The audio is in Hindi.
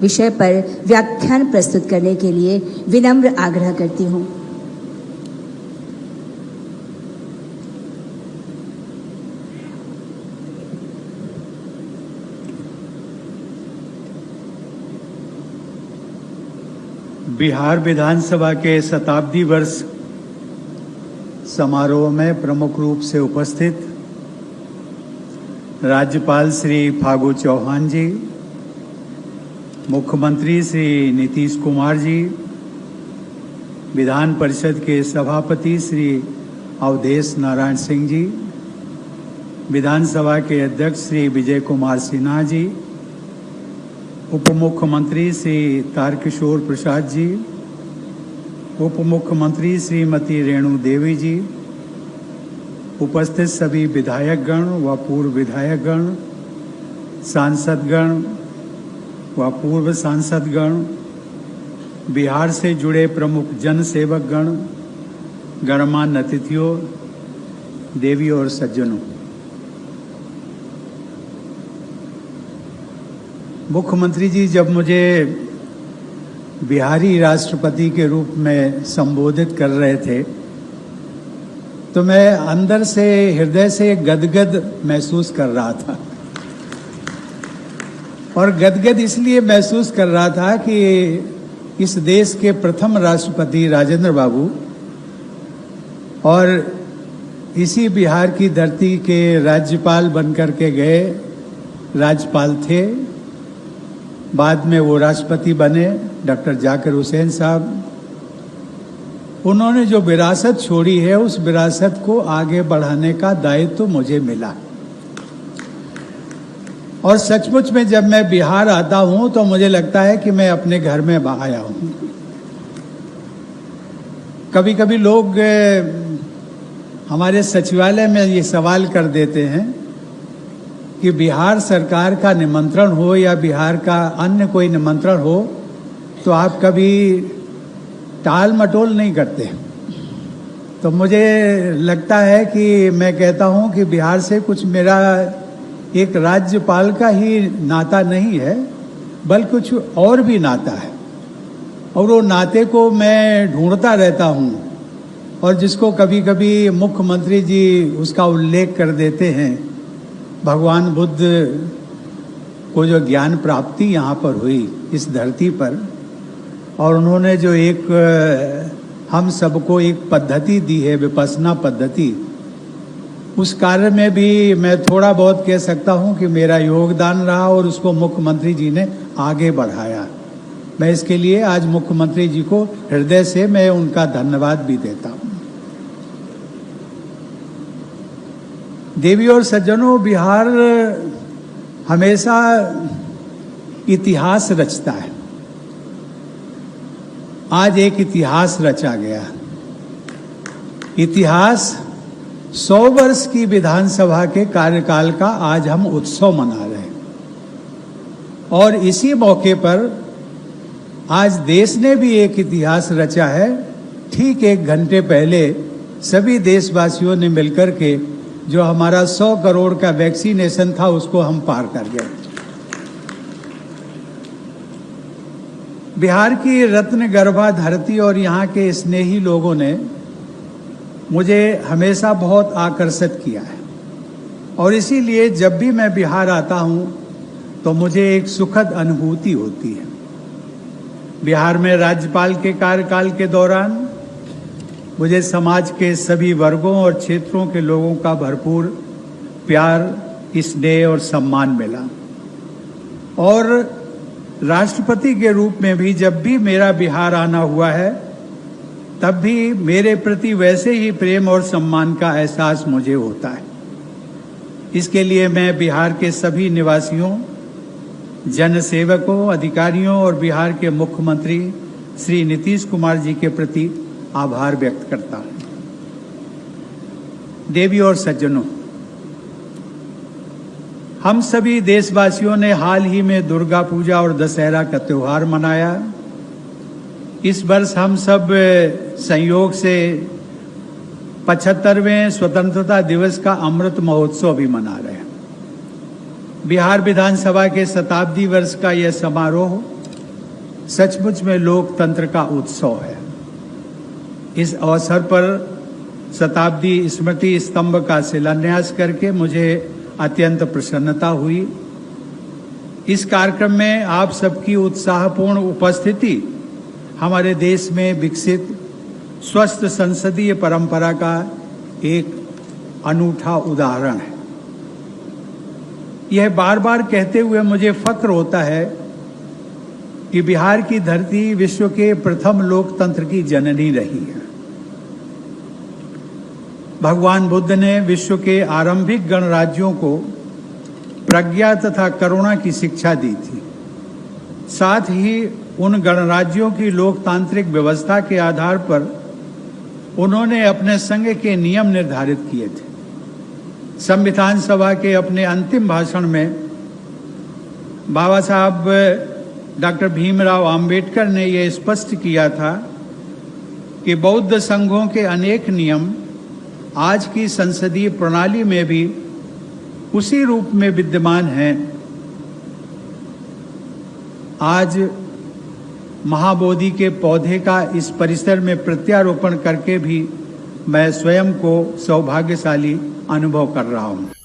विषय पर व्याख्यान प्रस्तुत करने के लिए विनम्र आग्रह करती हूँ। बिहार विधानसभा के शताब्दी वर्ष समारोह में प्रमुख रूप से उपस्थित राज्यपाल श्री फागू चौहान जी, मुख्यमंत्री श्री नीतीश कुमार जी, विधान परिषद के सभापति श्री अवधेश नारायण सिंह जी, विधानसभा के अध्यक्ष श्री विजय कुमार सिन्हा जी, उप मुख्यमंत्री श्री तारकिशोर प्रसाद जी, उप मुख्यमंत्री श्रीमती रेणु देवी जी, उपस्थित सभी विधायकगण व पूर्व विधायकगण, सांसदगण व पूर्व सांसदगण, बिहार से जुड़े प्रमुख जन सेवकगण, गणमान्य अतिथियों, देवी और सज्जनों, मुख्यमंत्री जी जब मुझे बिहारी राष्ट्रपति के रूप में संबोधित कर रहे थे तो मैं अंदर से, हृदय से गदगद महसूस कर रहा था। और गदगद इसलिए महसूस कर रहा था कि इस देश के प्रथम राष्ट्रपति राजेंद्र बाबू और इसी बिहार की धरती के राज्यपाल बनकर के गए राज्यपाल थे। बाद में वो राष्ट्रपति बने, डॉक्टर जाकिर हुसैन साहब। उन्होंने जो विरासत छोड़ी है उस विरासत को आगे बढ़ाने का दायित्व तो मुझे मिला। और सचमुच में जब मैं बिहार आता हूं तो मुझे लगता है कि मैं अपने घर में आया हूं। कभी कभी लोग हमारे सचिवालय में ये सवाल कर देते हैं कि बिहार सरकार का निमंत्रण हो या बिहार का अन्य कोई निमंत्रण हो तो आप कभी टाल मटोल नहीं करते। तो मुझे लगता है कि मैं कहता हूं कि बिहार से कुछ मेरा एक राज्यपाल का ही नाता नहीं है, बल्कि कुछ और भी नाता है। और वो नाते को मैं ढूंढता रहता हूं और जिसको कभी कभी मुख्यमंत्री जी उसका उल्लेख कर देते हैं। भगवान बुद्ध को जो ज्ञान प्राप्ति यहाँ पर हुई इस धरती पर, और उन्होंने जो एक हम सबको एक पद्धति दी है, विपश्यना पद्धति, उस कार्य में भी मैं थोड़ा बहुत कह सकता हूँ कि मेरा योगदान रहा और उसको मुख्यमंत्री जी ने आगे बढ़ाया। मैं इसके लिए आज मुख्यमंत्री जी को हृदय से मैं उनका धन्यवाद भी देता हूँ। देवी और सज्जनों, बिहार हमेशा इतिहास रचता है। आज एक इतिहास रचा गया। इतिहास 100 वर्ष की विधानसभा के कार्यकाल का आज हम उत्सव मना रहे हैं। और इसी मौके पर आज देश ने भी एक इतिहास रचा है। ठीक 1 घंटे पहले सभी देशवासियों ने मिलकर के जो हमारा 100 करोड़ का वैक्सीनेशन था उसको हम पार कर गए। बिहार की रत्न गर्भा धरती और यहाँ के स्नेही लोगों ने मुझे हमेशा बहुत आकर्षित किया है। और इसीलिए जब भी मैं बिहार आता हूँ तो मुझे एक सुखद अनुभूति होती है। बिहार में राज्यपाल के कार्यकाल के दौरान मुझे समाज के सभी वर्गों और क्षेत्रों के लोगों का भरपूर प्यार, स्नेह और सम्मान मिला। और राष्ट्रपति के रूप में भी जब भी मेरा बिहार आना हुआ है तब भी मेरे प्रति वैसे ही प्रेम और सम्मान का एहसास मुझे होता है। इसके लिए मैं बिहार के सभी निवासियों, जन सेवकों, अधिकारियों और बिहार के मुख्यमंत्री श्री नीतीश कुमार जी के प्रति आभार व्यक्त करता हूं। देवी और सज्जनों, हम सभी देशवासियों ने हाल ही में दुर्गा पूजा और दशहरा का त्योहार मनाया। इस वर्ष हम सब संयोग से 75वें स्वतंत्रता दिवस का अमृत महोत्सव भी मना रहे हैं। बिहार विधानसभा के शताब्दी वर्ष का यह समारोह सचमुच में लोकतंत्र का उत्सव है। इस अवसर पर शताब्दी स्मृति स्तंभ का शिलान्यास करके मुझे अत्यंत प्रसन्नता हुई। इस कार्यक्रम में आप सबकी उत्साहपूर्ण उपस्थिति हमारे देश में विकसित स्वस्थ संसदीय परंपरा का एक अनूठा उदाहरण है। यह बार बार कहते हुए मुझे फक्र होता है कि बिहार की धरती विश्व के प्रथम लोकतंत्र की जननी रही है। भगवान बुद्ध ने विश्व के आरंभिक गणराज्यों को प्रज्ञा तथा करुणा की शिक्षा दी थी। साथ ही उन गणराज्यों की लोकतांत्रिक व्यवस्था के आधार पर उन्होंने अपने संघ के नियम निर्धारित किए थे। संविधान सभा के अपने अंतिम भाषण में बाबा साहब डॉक्टर भीमराव अंबेडकर ने यह स्पष्ट किया था कि बौद्ध संघों के अनेक नियम आज की संसदीय प्रणाली में भी उसी रूप में विद्यमान हैं। आज महाबोधि के पौधे का इस परिसर में प्रत्यारोपण करके भी मैं स्वयं को सौभाग्यशाली अनुभव कर रहा हूं।